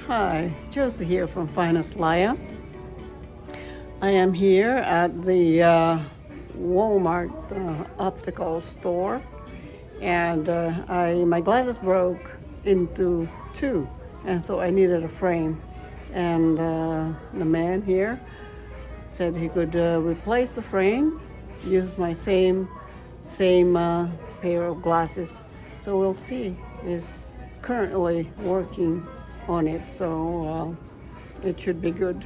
Hi, Josie here from Finest Laya. I am here at the Walmart optical store, and my glasses broke into two, and so I needed a frame. And the man here said he could replace the frame, use my same pair of glasses. So we'll see. He's currently working on it, so it should be good.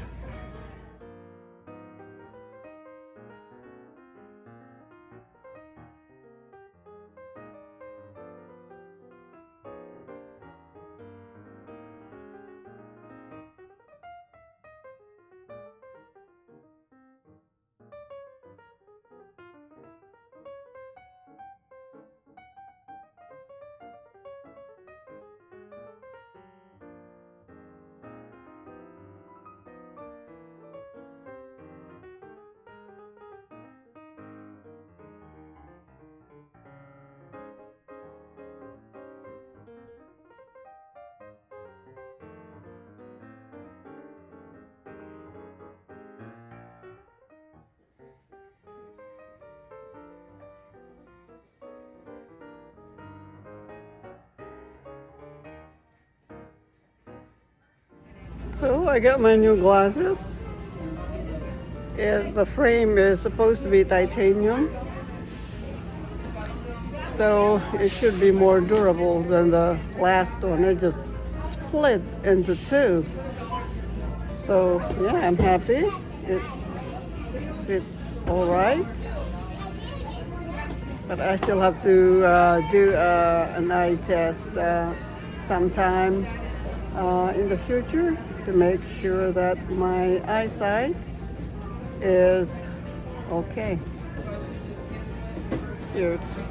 So I got my new glasses. The frame is supposed to be titanium, so it should be more durable than the last one. It just split into two. So yeah, I'm happy. It's all right, but I still have to do an eye test sometime in the future to make sure that my eyesight is okay. Cheers.